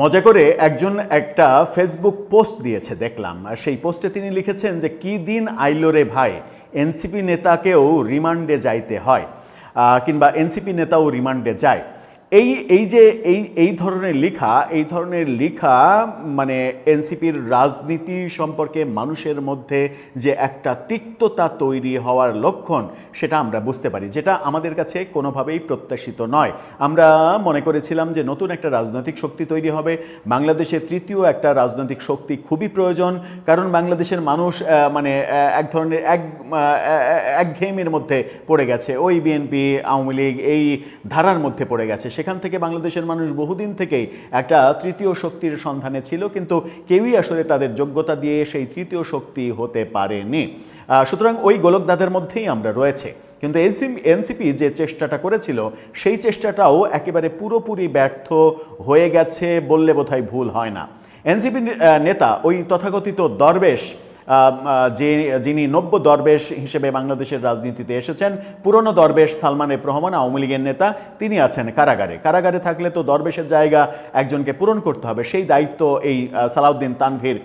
মজা করে একজন একটা ফেসবুক পোস্ট দিয়েছে দেখলাম। আর সেই পোস্টে তিনি লিখেছেন যে কি দিন আইলো রে ভাই, এনসিপি নেতাকেও রিমান্ডে যাইতে হয়, কিংবা এনসিপি নেতাও রিমান্ডে যায়। এই ধরনের লেখা মানে এনসিপির রাজনীতি সম্পর্কে মানুষের মধ্যে যে একটা তিক্ততা তৈরি হওয়ার লক্ষণ, সেটা আমরা বুঝতে পারি, যেটা আমাদের কাছে কোনোভাবেই প্রত্যাশিত নয়। আমরা মনে করেছিলাম যে নতুন একটা রাজনৈতিক শক্তি তৈরি হবে, বাংলাদেশে তৃতীয় একটা রাজনৈতিক শক্তি খুবই প্রয়োজন, কারণ বাংলাদেশের মানুষ মানে এক ধরনের একঘেয়েমির মধ্যে পড়ে গেছে, ওই বিএনপি আওয়ামী লীগ এই ধারার মধ্যে পড়ে গেছে। সেখান থেকে বাংলাদেশের মানুষ বহুদিন থেকেই একটা তৃতীয় শক্তির সন্ধানে ছিল, কিন্তু কেউই আসলে তাদের যোগ্যতা দিয়ে সেই তৃতীয় শক্তি হতে পারেনি। সুতরাং ওই গোলকধাঁধের মধ্যেই আমরা রয়েছে। কিন্তু এনসিপি যে চেষ্টাটা করেছিল, সেই চেষ্টাটাও একেবারে পুরোপুরি ব্যর্থ হয়ে গেছে বললে বোধহয় ভুল হয় না। এনসিপি নেতা ওই তথাকথিত দরবেশ, যিনি নব্য দরবেশ হিসেবে বাংলাদেশের রাজনীতিতে এসেছেন, পুরনো দরবেশ সালমান এফ রহমান, আওয়ামী লীগের নেতা, তিনি আছেন কারাগারে। কারাগারে থাকলে তো দরবেশের জায়গা একজনকে পূরণ করতে হবে, সেই দায়িত্ব এই সালাউদ্দিন তানভীর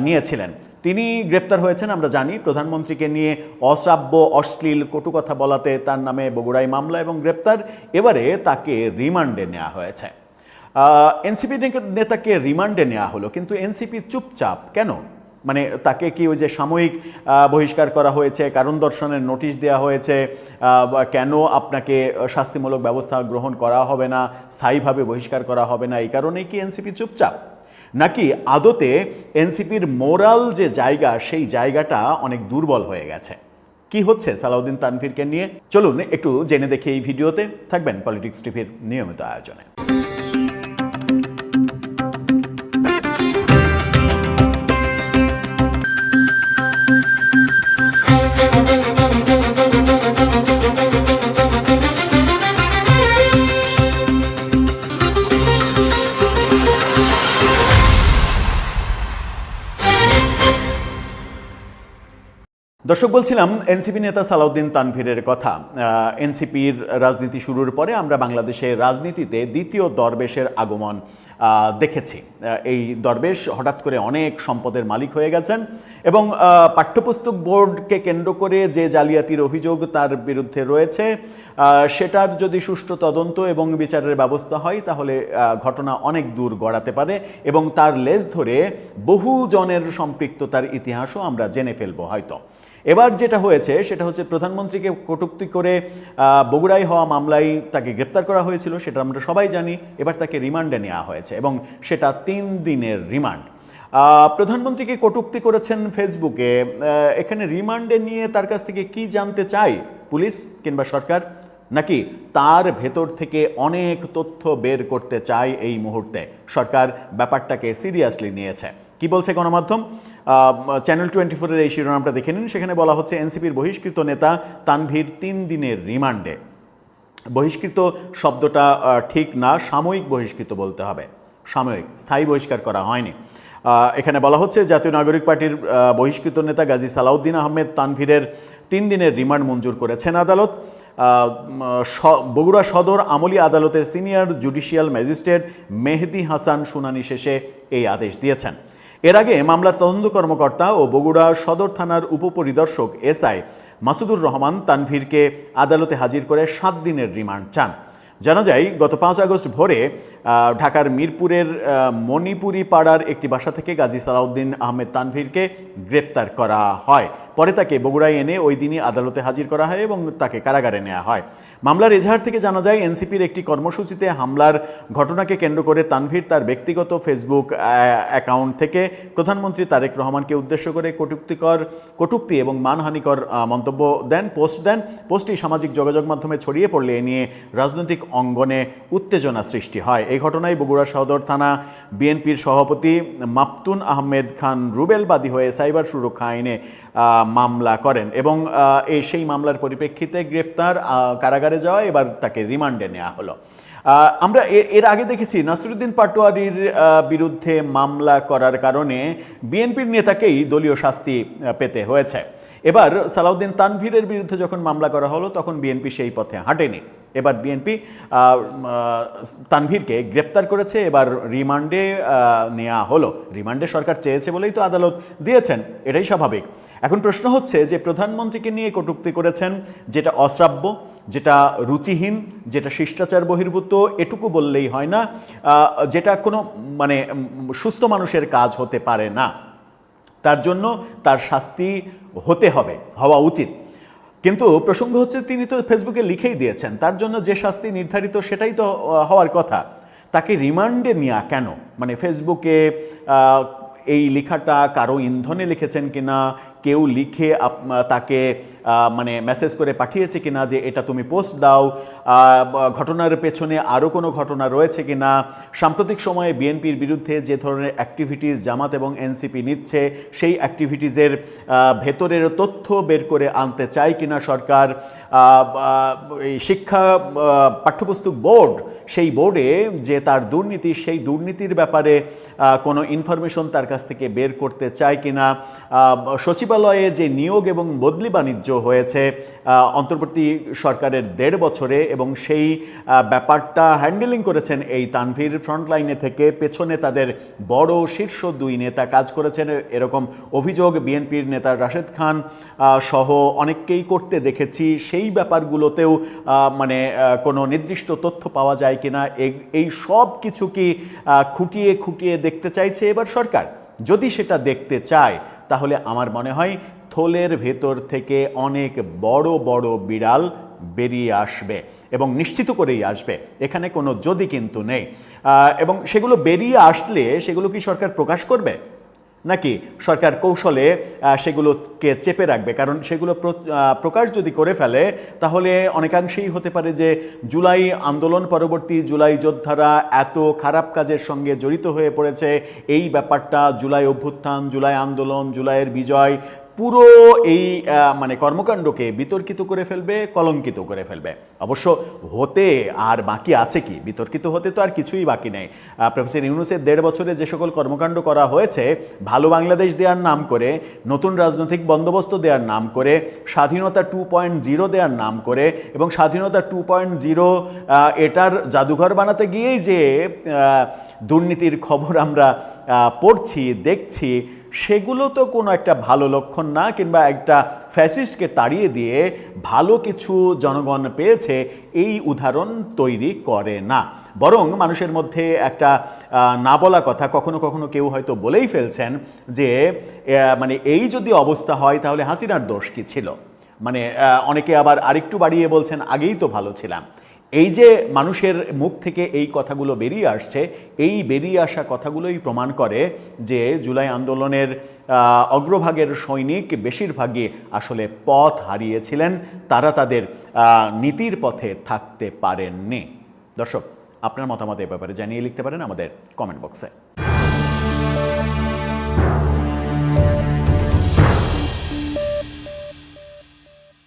নিয়েছিলেন। তিনি গ্রেপ্তার হয়েছেন আমরা জানি, প্রধানমন্ত্রীকে নিয়ে অশ্রাব্য অশ্লীল কটু কথা বলাতে তার নামে বগুড়ায় মামলা এবং গ্রেপ্তার। এবারে তাকে রিমান্ডে নেওয়া হয়েছে। এনসিপি নেতাকে রিমান্ডে নেওয়া হলো, কিন্তু এনসিপি চুপচাপ কেন? মানে তাকে কি ওই যে সাময়িক বহিষ্কার করা হয়েছে, কারণ দর্শনের নোটিশ দেওয়া হয়েছে, কেন আপনাকে শাস্তিমূলক ব্যবস্থা গ্রহণ করা হবে না, স্থায়ীভাবে বহিষ্কার করা হবে না, এই কারণেই কি এনসিপি চুপচাপ? নাকি আদতে এনসিপির মোরাল যে জায়গা, সেই জায়গাটা অনেক দুর্বল হয়ে গেছে? কি হচ্ছে সালাউদ্দিন তানভীরকে নিয়ে, চলুন একটু জেনে দেখি এই ভিডিওতে। থাকবেন পলিটিক্স টিভির নিয়মিত আয়োজনে। দর্শক, বলছিলাম এনসিপি নেতা সালাউদ্দিন তানভীরের কথা। এনসিপির রাজনীতি শুরুর পরে আমরা বাংলাদেশের রাজনীতিতে দ্বিতীয় দরবেশের আগমন দেখেছি। এই দরবেশ হঠাৎ করে অনেক সম্পদের মালিক হয়ে গেছেন এবং পাঠ্যপুস্তক বোর্ডকে কেন্দ্র করে যে জালিয়াতির অভিযোগ তার বিরুদ্ধে রয়েছে, সেটার যদি সুষ্ঠু তদন্ত এবং বিচারের ব্যবস্থা হয়, তাহলে ঘটনা অনেক দূর গড়াতে পারে এবং তার লেজ ধরে বহু জনের সম্পৃক্ততার ইতিহাসও আমরা জেনে ফেলবো হয়তো। এবার যেটা হয়েছে সেটা হচ্ছে, প্রধানমন্ত্রীকে কটূক্তি করে বগুড়ায় হওয়া মামলায় তাকে গ্রেপ্তার করা হয়েছিল, সেটা আমরা সবাই জানি। এবার তাকে রিমান্ডে নেওয়া হয়েছে এবং সেটা 3 দিনের রিমান্ড। প্রধানমন্ত্রীকে কটূক্তি করেছেন ফেসবুকে, এখানে রিমান্ডে নিয়ে তার কাছ থেকে কি জানতে চাই পুলিশ কিংবা সরকার? নাকি তার ভেতর থেকে অনেক তথ্য বের করতে চায় এই মুহূর্তে? সরকার ব্যাপারটাকে সিরিয়াসলি নিয়েছে। কি বলছে গণমাধ্যম? চ্যানেল 24-এর এই শিরোনামটা দেখে নিন। সেখানে বলা হচ্ছে, এনসিপির বহিষ্কৃত নেতা তানভীর 3 দিনের রিমান্ডে। বহিষ্কৃত শব্দটা ঠিক না, সাময়িক বহিষ্কৃত বলতে হবে। সাময়িক, স্থায়ী বহিষ্কার করা হয়নি। এখানে বলা হচ্ছে, জাতীয় নাগরিক পার্টির বহিষ্কৃত নেতা গাজী সালাউদ্দিন আহমেদ তানভীরের 3 দিনের রিমান্ড মঞ্জুর করেছেন আদালত। বগুড়া সদর আমলি আদালতের senior judicial magistrate Mehedi Hasan শুনানি শেষে এই আদেশ দিয়েছেন। এর আগে মামলার তদন্ত কর্মকর্তা ও বগুড়া সদর থানার উপপরিদর্শক এসআই মাসুদুর রহমান তানভীরকে আদালতে হাজির করে 7 দিনের রিমান্ড চান। জানা যায়, গত 5 আগস্ট ভোরে ঢাকার মিরপুরের মণিপুরি পাড়ার একটি বাসা থেকে গাজী সালাউদ্দিন আহমেদ তানভীরকে গ্রেপ্তার করা হয়। পরে তাকে বগুড়ায় এনে ওই দিনই আদালতে হাজির করা হয় এবং তাকে কারাগারে নেওয়া হয়। মামলার এজাহার থেকে জানা যায়, এনসিপির একটি কর্মসূচিতে হামলার ঘটনাকে কেন্দ্র করে তানভীর তার ব্যক্তিগত ফেসবুক অ্যাকাউন্ট থেকে প্রধানমন্ত্রী তারেক রহমানকে উদ্দেশ্য করে কটূক্তি এবং মানহানিকর মন্তব্য পোস্ট দেন। পোস্টটি সামাজিক যোগাযোগ মাধ্যমে ছড়িয়ে পড়লে এ নিয়ে রাজনৈতিক অঙ্গনে উত্তেজনা সৃষ্টি হয়। এই ঘটনায় বগুড়া সদর থানা বিএনপির সভাপতি মাপতুন আহমেদ খান রুবেল বাদী হয়ে সাইবার সুরক্ষা আইনে মামলা করেন এবং সেই মামলার পরিপ্রেক্ষিতে গ্রেপ্তার, কারাগারে যাওয়া, এবার তাকে রিমান্ডে নেওয়া হলো। আমরা এর আগে দেখেছি, নাসিরুদ্দিন পাটোয়ারির বিরুদ্ধে মামলা করার কারণে বিএনপির নেতাকেই দলীয় শাস্তি পেতে হয়েছে। এবার সালাউদ্দিন তানভীরের বিরুদ্ধে যখন মামলা করা হলো, তখন বিএনপি সেই পথে হাঁটেনি। এবার বিএনপি তানভীরকে গ্রেপ্তার করেছে, এবার রিমান্ডে নেওয়া হলো। রিমান্ডে সরকার চেয়েছে বলেই তো আদালত দিয়েছেন, এটাই স্বাভাবিক। এখন প্রশ্ন হচ্ছে যে প্রধানমন্ত্রীকে নিয়ে কটূক্তি করেছেন, যেটা অশ্রাব্য, যেটা রুচিহীন, যেটা শিষ্টাচার বহির্ভূত, এটুকু বললেই হয় না, যেটা কোনো মানে সুস্থ মানুষের কাজ হতে পারে না। তার জন্য তার শাস্তি হওয়া উচিত। কিন্তু প্রসঙ্গ হচ্ছে তিনি তো ফেসবুকে লিখেই দিয়েছেন, তার জন্য যে শাস্তি নির্ধারিত সেটাই তো হওয়ার কথা। তাকে রিমান্ডে নেওয়া কেন? মানে ফেসবুকে এই লেখাটা কারো ইন্ধনে লিখেছেন কিনা, কেউ লিখে তাকে মানে মেসেজ করে পাঠিয়েছে কিনা যে এটা তুমি পোস্ট দাও, ঘটনার পেছনে আরও কোনো ঘটনা রয়েছে কিনা, সাম্প্রতিক সময়ে বিএনপির বিরুদ্ধে যে ধরনের অ্যাক্টিভিটিস জামাত এবং এনসিপি নিচ্ছে সেই অ্যাক্টিভিটিসের ভেতরের তথ্য বের করে আনতে চায় কিনা সরকার, এই শিক্ষা পাঠ্যপুস্তক বোর্ড, সেই বোর্ডে যে তার দুর্নীতি, সেই দুর্নীতির ব্যাপারে কোনো ইনফরমেশন তার কাছ থেকে বের করতে চায় কিনা, সচিবালয়ে যে নিয়োগ এবং বদলি বাণিজ্য হয়েছে অন্তর্বর্তী সরকারের 1.5 বছরে, এবং সেই ব্যাপারটা হ্যান্ডেলিং করেছেন এই তানভীর, ফ্রন্টলাইনে থেকে পেছনে তাদের বড় শীর্ষ 2 নেতা কাজ করেছেন, এরকম অভিযোগ বিএনপির নেতা রাশেদ খান সহ অনেককেই করতে দেখেছি। সেই ব্যাপারগুলোতেও মানে কোনো নির্দিষ্ট তথ্য পাওয়া যায় কিনা, এই সব কিছু কি খুঁটিয়ে খুঁটিয়ে দেখতে চাইছে এবার সরকার? যদি সেটা দেখতে চায় তাহলে আমার মনে হয় থলের ভেতর থেকে অনেক বড় বড় বিড়াল বেরিয়ে আসবে, এবং নিশ্চিত করেই আসবে, এখানে কোনো যদি কিন্তু নেই। এবং সেগুলো বেরিয়ে আসলে সেগুলো কি সরকার প্রকাশ করবে, নাকি সরকার কৌশলে সেগুলোকে চেপে রাখবে? কারণ সেগুলো প্রকাশ যদি করে ফেলে তাহলে অনেকাংশেই হতে পারে যে জুলাই আন্দোলন পরবর্তী জুলাই যোদ্ধারা এত খারাপ কাজের সঙ্গে জড়িত হয়ে পড়েছে, এই ব্যাপারটা জুলাই অভ্যুত্থান, জুলাই আন্দোলন, জুলাইয়ের বিজয়, পুরো এই মানে কর্মকাণ্ডকে বিতর্কিত করে ফেলবে, কলঙ্কিত করে ফেলবে। অবশ্য হতে আর বাকি আছে কি? বিতর্কিত হতে তো আর কিছুই বাকি নেই। প্রফেসর ইউনূসের 1.5 বছরে যে সকল কর্মকাণ্ড করা হয়েছে, ভালো বাংলাদেশ দেওয়ার নাম করে, নতুন রাজনৈতিক বন্দোবস্ত দেওয়ার নাম করে, স্বাধীনতা 2.0 দেওয়ার নাম করে, এবং স্বাধীনতা 2.0 এটার জাদুঘর বানাতে গিয়েই যে দুর্নীতির খবর আমরা পড়ছি, দেখছি, সেগুলো তো কোনো একটা ভালো লক্ষণ না, কিংবা একটা ফ্যাসিস্টকে তাড়িয়ে দিয়ে ভালো কিছু জনগণ পেয়েছে এই উদাহরণ তৈরি করে না। বরং মানুষের মধ্যে একটা না বলা কথা কখনো কখনো কেউ হয়তো বলেই ফেলছেন যে মানে এই যদি অবস্থা হয় তাহলে হাসিনার দোষ কি ছিল? মানে অনেকে আবার আরেকটু বাড়িয়ে বলছেন আগেই তো ভালো ছিলাম। এই যে মানুষের মুখ থেকে এই কথাগুলো বেরিয়ে আসছে, এই বেরিয়ে আসা কথাগুলোই প্রমাণ করে যে জুলাই আন্দোলনের অগ্রভাগের সৈনিক বেশিরভাগই আসলে পথ হারিয়েছিলেন, তারা তাদের নীতির পথে থাকতে পারেননি। দর্শক, আপনার মতামত এ ব্যাপারে জানিয়ে লিখতে পারেন আমাদের কমেন্ট বক্সে।